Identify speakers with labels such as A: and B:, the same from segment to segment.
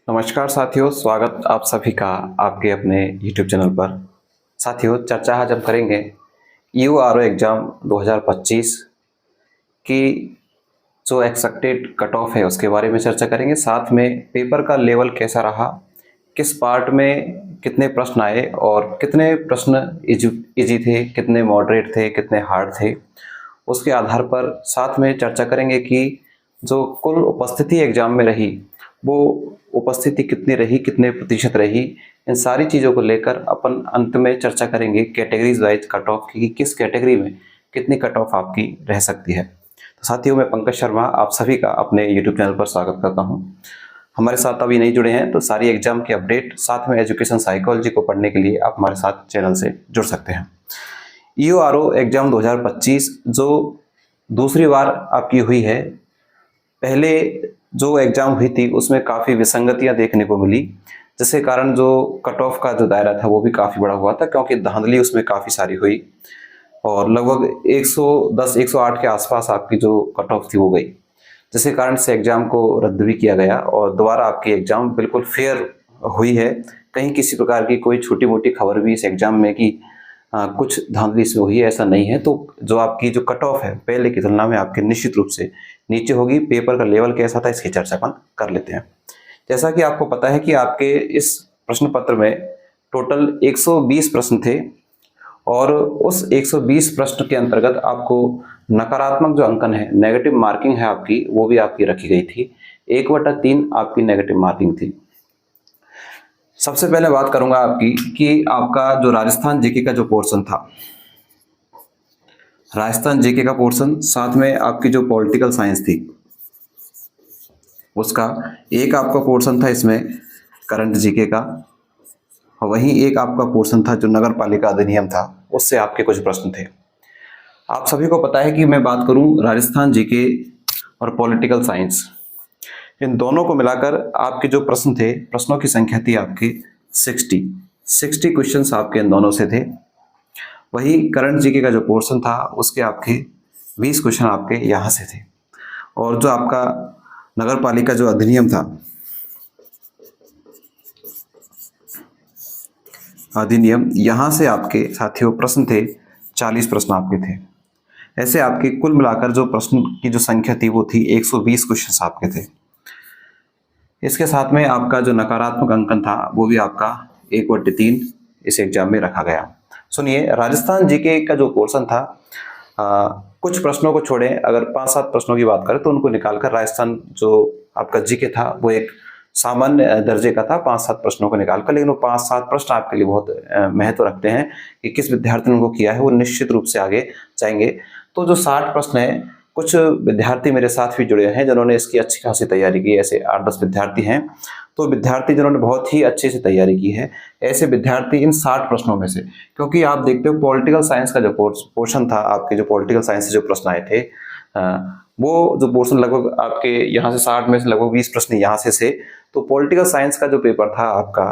A: नमस्कार साथियों, स्वागत आप सभी का आपके अपने YouTube चैनल पर। साथियों, चर्चा आज हम करेंगे यूआरओ एग्ज़ाम 2025 की जो एक्सपेक्टेड कट ऑफ है उसके बारे में चर्चा करेंगे। साथ में पेपर का लेवल कैसा रहा, किस पार्ट में कितने प्रश्न आए और कितने प्रश्न इजी थे, कितने मॉडरेट थे, कितने हार्ड थे, उसके आधार पर साथ में चर्चा करेंगे कि जो कुल उपस्थिति एग्जाम में रही वो उपस्थिति कितनी रही, कितने प्रतिशत रही। इन सारी चीज़ों को लेकर अपन अंत में चर्चा करेंगे कैटेगरीज वाइज कट ऑफ की, किस कैटेगरी में कितनी कट ऑफ आपकी रह सकती है। तो साथियों, मैं पंकज शर्मा आप सभी का अपने यूट्यूब चैनल पर स्वागत करता हूं। हमारे साथ अभी नहीं जुड़े हैं तो सारी एग्जाम की अपडेट साथ में एजुकेशन साइकोलॉजी को पढ़ने के लिए आप हमारे साथ चैनल से जुड़ सकते हैं। यूआरओ एग्जाम 2025 जो दूसरी बार आपकी हुई है, पहले जो एग्जाम हुई थी उसमें काफ़ी विसंगतियां देखने को मिली, जिसके कारण जो कट ऑफ का जो दायरा था वो भी काफ़ी बड़ा हुआ था, क्योंकि धांधली उसमें काफ़ी सारी हुई और लगभग 110-108 के आसपास आपकी जो कट ऑफ थी वो गई, जिसके कारण से एग्ज़ाम को रद्द भी किया गया और दोबारा आपकी एग्ज़ाम बिल्कुल फेयर हुई है। कहीं किसी प्रकार की कोई छोटी मोटी खबर भी इस एग्ज़ाम में कि कुछ धांधली इसमें हुई है, ऐसा नहीं है। तो जो आपकी जो कट ऑफ है पहले की तुलना में आपके निश्चित रूप से नीचे होगी। पेपर का लेवल कैसा था इसकी चर्चा अपन कर लेते हैं। जैसा कि आपको पता है कि आपके इस प्रश्न पत्र में टोटल 120 प्रश्न थे और उस 120 प्रश्न के अंतर्गत आपको नकारात्मक जो अंकन है, नेगेटिव मार्किंग है आपकी, वो भी आपकी रखी गई थी। 1/3 आपकी नेगेटिव मार्किंग थी। सबसे पहले बात करूंगा आपकी कि आपका जो राजस्थान जीके का जो पोर्शन था, राजस्थान जीके का पोर्शन, साथ में आपकी जो पॉलिटिकल साइंस थी उसका एक आपका पोर्शन था इसमें करंट जीके का, और वहीं एक आपका पोर्शन था जो नगर पालिका अधिनियम था, उससे आपके कुछ प्रश्न थे। आप सभी को पता है कि मैं बात करूं राजस्थान जीके और पॉलिटिकल साइंस, इन दोनों को मिलाकर आपके जो प्रश्न थे, प्रश्नों की संख्या थी आपकी 60 क्वेश्चंस आपके इन दोनों से थे। वही करंट जीके का जो पोर्शन था उसके आपके 20 क्वेश्चन आपके यहाँ से थे। और जो आपका नगर पालिका जो अधिनियम था, अधिनियम, यहाँ से आपके साथियों प्रश्न थे 40 प्रश्न आपके थे। ऐसे आपके कुल मिलाकर जो प्रश्न की जो संख्या थी वो थी 120 क्वेश्चन आपके थे। इसके साथ में आपका जो नकारात्मक अंकन था वो भी आपका 1/3 इस एग्जाम में रखा गया। सुनिए, राजस्थान जीके का जो पोर्शन था, कुछ प्रश्नों को छोड़ें, अगर 5-7 प्रश्नों की बात करें तो उनको निकालकर राजस्थान जो आपका जीके था वो एक सामान्य दर्जे का था 5-7 प्रश्नों को निकालकर। लेकिन वो 5-7 प्रश्न आपके लिए बहुत महत्व रखते हैं कि किस विद्यार्थी ने उनको किया है, वो निश्चित रूप से आगे जाएंगे। तो जो 60 प्रश्न है, कुछ विद्यार्थी मेरे साथ भी जुड़े हैं जिन्होंने इसकी अच्छी खासी तैयारी की, ऐसे 8-10 विद्यार्थी हैं। तो विद्यार्थी जिन्होंने बहुत ही अच्छे से तैयारी की है, ऐसे विद्यार्थी इन 60 प्रश्नों में से, क्योंकि आप देखते हो पॉलिटिकल साइंस का जो पोर्शन था, आपके जो पॉलिटिकल साइंस से जो प्रश्न आए थे, वो जो पोर्शन लगभग आपके यहाँ से 60 में से लगभग 20 प्रश्न यहाँ से। तो पॉलिटिकल साइंस का जो पेपर था आपका,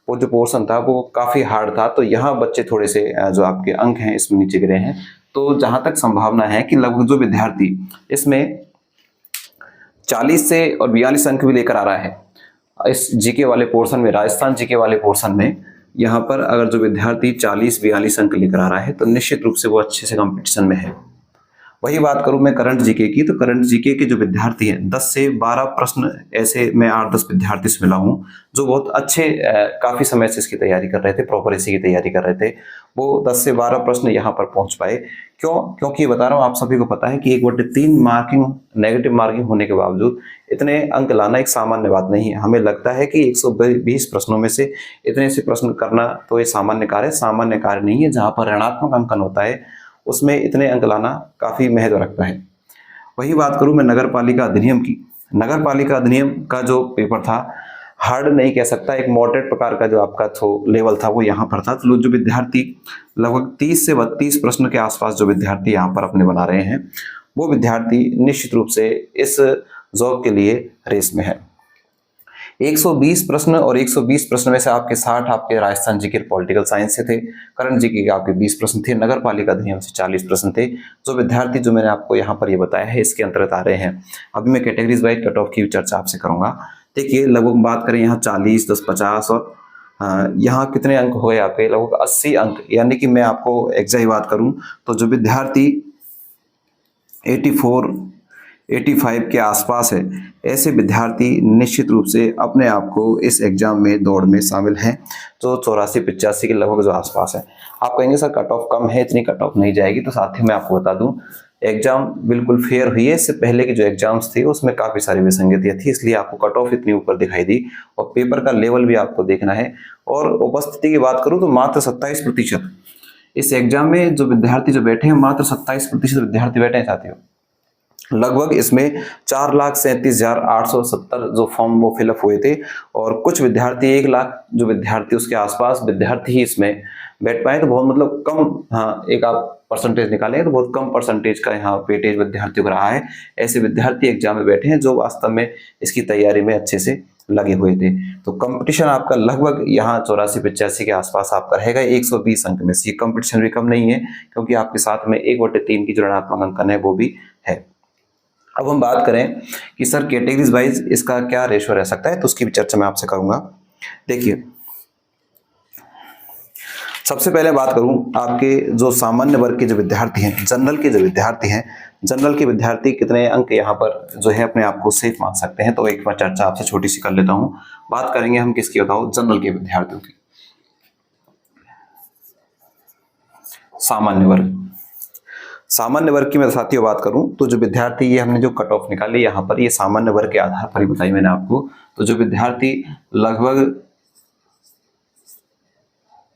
A: वो जो पोर्शन था वो काफ़ी हार्ड था। तो यहाँ बच्चे थोड़े से जो आपके अंक हैं इसमें नीचे गिरे हैं। तो जहाँ तक संभावना है कि लगभग जो विद्यार्थी इसमें 40 से और 42 अंक भी लेकर आ रहा है इस जीके वाले पोर्शन में, राजस्थान जीके वाले पोर्शन में, यहाँ पर अगर जो विद्यार्थी 40-42 अंक लेकर आ रहा है तो निश्चित रूप से वो अच्छे से कंपटीशन में है। वही बात करूं मैं करंट जीके की, तो करंट जीके के जो विद्यार्थी हैं, 10 से 12 प्रश्न ऐसे मैं 8-10 विद्यार्थी से मिला हूं जो बहुत अच्छे काफी समय से इसकी तैयारी कर रहे थे, प्रॉपर इसी की तैयारी कर रहे थे। वो 10 से 12 प्रश्न यहाँ पर पहुंच पाए। क्योंकि बता रहा हूँ, आप सभी को पता है कि 1/3 मार्किंग, नेगेटिव मार्किंग होने के बावजूद इतने अंक लाना एक सामान्य बात नहीं है। हमें लगता है कि 120 प्रश्नों में से इतने से प्रश्न करना तो ये सामान्य कार्य, सामान्य कार्य नहीं है। जहाँ पर ऋणात्मक अंकन होता है उसमें इतने अंक लाना काफी महत्व रखता है। वही बात करूं मैं नगर पालिका अधिनियम की, नगर पालिका अधिनियम का जो पेपर था, हार्ड नहीं कह सकता, एक मॉडरेट प्रकार का जो आपका लेवल था वो यहाँ पर था। तो जो विद्यार्थी लगभग 30 से 32 प्रश्न के आसपास जो विद्यार्थी यहाँ पर अपने बना रहे हैं, वो विद्यार्थी निश्चित रूप से इस जॉब के लिए रेस में है। 120 प्रश्न और 120 प्रश्न में से आपके 60 आपके राजस्थान जीके पॉलिटिकल साइंस से थे, करंट जीके के आपके 20 प्रश्न थे, नगर पालिका अधिनियम से 40 प्रश्न थे। जो विद्यार्थी जो मैंने आपको यहाँ पर ये बताया है इसके अंतर्गत आ रहे हैं। अभी मैं कैटेगरीज वाइज कट ऑफ की चर्चा आपसे करूंगा। देखिए लगभग बात करें यहाँ 40, 10, 50 और यहाँ कितने अंक हो गए आपके, लगभग 80 अंक। यानी कि मैं आपको एग्जैक्ट बात करूं तो जो विद्यार्थी 84, 85 के आसपास है, ऐसे विद्यार्थी निश्चित रूप से अपने आप को इस एग्जाम में दौड़ में शामिल हैं, जो 84-85 के लगभग जो आसपास है। आप कहेंगे सर कट ऑफ कम है, इतनी कट ऑफ नहीं जाएगी। तो साथ ही मैं आपको बता दूं, एग्जाम बिल्कुल फेयर हुई है। इससे पहले की जो एग्जाम्स थी उसमें काफी सारी विसंगतियां थी, इसलिए आपको कट ऑफ इतनी ऊपर दिखाई दी। और पेपर का लेवल भी आपको देखना है। और उपस्थिति की बात करूं तो मात्र 27%। इस एग्जाम में जो विद्यार्थी जो बैठे हैं, मात्र 27% विद्यार्थी बैठे हैं साथियों। लगभग इसमें 4,37,870 जो फॉर्म वो फिलअप हुए थे, और कुछ विद्यार्थी 1 लाख जो विद्यार्थी उसके आसपास विद्यार्थी ही इसमें बैठ पाए। तो बहुत मतलब कम, हाँ एक आप परसेंटेज निकालेंगे तो बहुत कम परसेंटेज का यहाँ वेटेज विद्यार्थियों का रहा है। ऐसे विद्यार्थी एग्जाम में बैठे हैं जो वास्तव में इसकी तैयारी में अच्छे से लगे हुए थे। तो कंपटीशन आपका लगभग यहाँ 84-85 के आसपास आपका रहेगा 120 अंक में से। ये कंपटीशन भी कम नहीं है, क्योंकि आपके साथ में 1/3 की जो ऋणात्मक अंकन है वो भी है। अब हम बात करें कि सर कैटेगरीज वाइज इसका क्या रेशो रह सकता है, तो उसकी भी चर्चा मैं आपसे करूंगा। देखिए सबसे पहले बात करूं, आपके जो सामान्य वर्ग के जो विद्यार्थी हैं, जनरल के जो विद्यार्थी हैं, जनरल के विद्यार्थी कितने अंक यहाँ पर जो है अपने आप को सेफ मान सकते हैं। तो एक बार चर्चा आपसे छोटी सी कर लेता हूं। बात करेंगे हम किसकी, बताओ, जनरल के विद्यार्थियों की। सामान्य वर्ग, सामान्य वर्ग की मैं साथियों बात करूं तो जो विद्यार्थी, ये हमने जो कट ऑफ निकाली यहाँ पर, ये सामान्य वर्ग के आधार पर ही बताई मैंने आपको। तो जो विद्यार्थी लगभग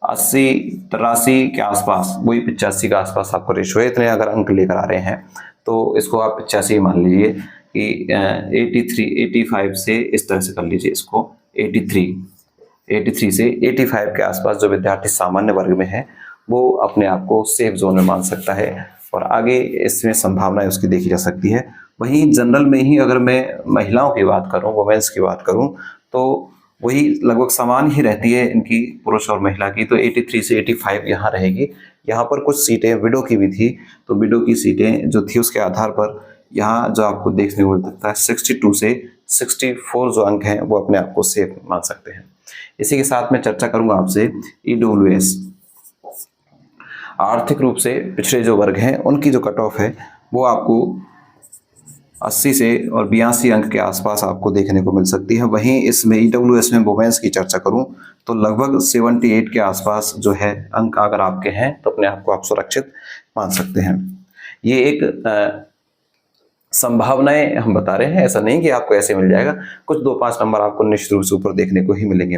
A: 80-83 के आसपास, वही 85 के आसपास आपको रेशो है, इतने अगर अंक लेकर आ रहे हैं तो इसको आप 85 मान लीजिए कि 83, 85 से इस तरह से कर लीजिए इसको। 83 से 85 के आसपास जो विद्यार्थी सामान्य वर्ग में है वो अपने आप को सेफ जोन में मान सकता है, और आगे इसमें संभावनाएं उसकी देखी जा सकती है। वहीं जनरल में ही अगर मैं महिलाओं की बात करूं, वुमेन्स की बात करूं, तो वही लगभग समान ही रहती है इनकी, पुरुष और महिला की। तो 83 से 85 यहाँ रहेगी। यहाँ पर कुछ सीटें विडो की भी थी, तो विडो की सीटें जो थी उसके आधार पर यहाँ जो आपको देखने को मिल सकता है 62 से 64 जो अंक हैं वो अपने आप को सेफ मान सकते हैं। इसी के साथ मैं चर्चा करूंगा आपसे EWS, आर्थिक रूप से पिछड़े जो वर्ग हैं उनकी जो कट ऑफ है वो आपको 80 से और 82 अंक के आसपास आपको देखने को मिल सकती है। वहीं इसमें EWS में वुमेन्स की चर्चा करूं तो लगभग 78 के आसपास जो है अंक अगर आपके हैं तो अपने आप को आप सुरक्षित मान सकते हैं। ये एक संभावनाएं हम बता रहे हैं, ऐसा नहीं कि आपको ऐसे मिल जाएगा। कुछ 2-5 नंबर आपको निश्चित रूप से ऊपर देखने को ही मिलेंगे।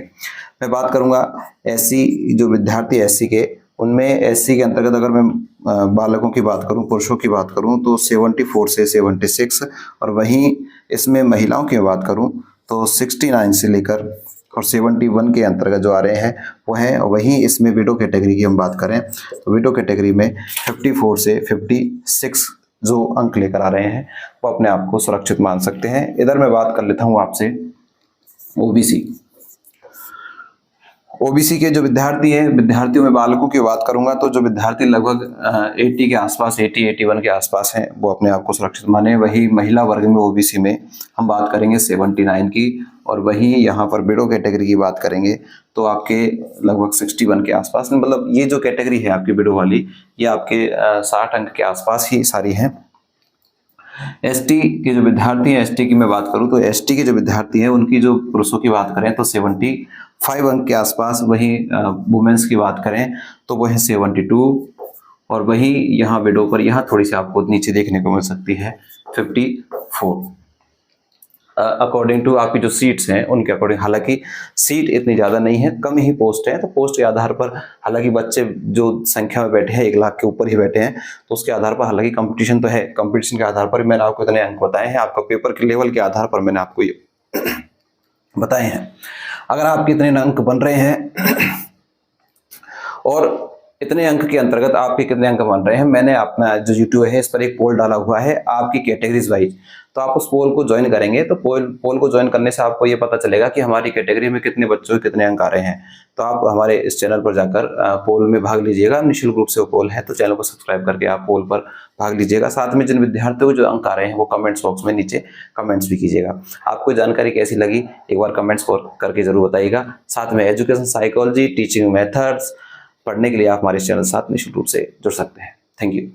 A: मैं बात करूंगा SC जो विद्यार्थी SC के, उनमें SC के अंतर्गत अगर मैं बालकों की बात करूं, पुरुषों की बात करूं तो 74 से 76, और वहीं इसमें महिलाओं की बात करूं तो 69 से लेकर और 71 के अंतर्गत जो आ रहे हैं वो हैं। वहीं इसमें विडो कैटेगरी की हम बात करें तो विडो कैटेगरी में 54 से 56 जो अंक लेकर आ रहे हैं वो अपने आप को सुरक्षित मान सकते हैं। इधर मैं बात कर लेता हूं आपसे ओबीसी के जो विद्यार्थी हैं, विद्यार्थियों में बालकों की बात करूंगा तो जो विद्यार्थी लगभग 80 के आसपास, 81 के आसपास हैं वो अपने आप को सुरक्षित माने। वही महिला वर्ग में ओबीसी में हम बात करेंगे 79 की, और वही यहाँ पर विडो कैटेगरी की बात करेंगे तो आपके लगभग 61 के आसपास। मतलब ये जो कैटेगरी है आपकी विडो वाली, ये आपके 60 अंक के आसपास ही सारी हैं। एसटी के जो विद्यार्थी हैं, एसटी की मैं बात करूं तो एसटी के जो विद्यार्थी हैं उनकी जो पुरुषों की बात करें तो 75 अंक के आसपास। वहीं वुमेन्स की बात करें तो वो है 72, और वहीं यहाँ विडो पर यहाँ थोड़ी सी आपको नीचे देखने को मिल सकती है 54 अकॉर्डिंग टू आपकी जो सीट्स हैं उनके अकॉर्डिंग। हालांकि सीट इतनी ज़्यादा नहीं है, कम ही पोस्ट है, तो पोस्ट के आधार पर हालांकि बच्चे जो संख्या में बैठे हैं 1 लाख के ऊपर ही बैठे हैं, तो उसके आधार पर हालांकि कंपटीशन तो है। कंपटीशन के आधार पर मैंने आपको इतने अंक बताए हैं, आपका पेपर के लेवल के आधार पर मैंने आपको ये बताए हैं। अगर आपके इतने अंक बन रहे हैं और इतने अंक के अंतर्गत आपके कितने अंक बन रहे हैं, मैंने अपना जो यूट्यूब है इस पर एक पोल डाला हुआ है आपकी कैटेगरीज वाइज। तो आप उस पोल को ज्वाइन करेंगे तो पोल को ज्वाइन करने से आपको ये पता चलेगा कि हमारी कैटेगरी में कितने बच्चों के कितने अंक आ रहे हैं। तो आप हमारे इस चैनल पर जाकर पोल में भाग लीजिएगा, निःशुल्क रूप से वो पोल है, तो चैनल को सब्सक्राइब करके आप पोल पर भाग लीजिएगा। साथ में जिन विद्यार्थियों को जो अंक आ रहे हैं वो कमेंट्स बॉक्स में नीचे कमेंट्स भी कीजिएगा। आपको जानकारी कैसी लगी एक बार कमेंट्स करके जरूर बताइएगा। साथ में एजुकेशन साइकोलॉजी, टीचिंग मेथड्स पढ़ने के लिए आप हमारे चैनल के साथ निःशुल्क रूप से जुड़ सकते हैं। Thank you.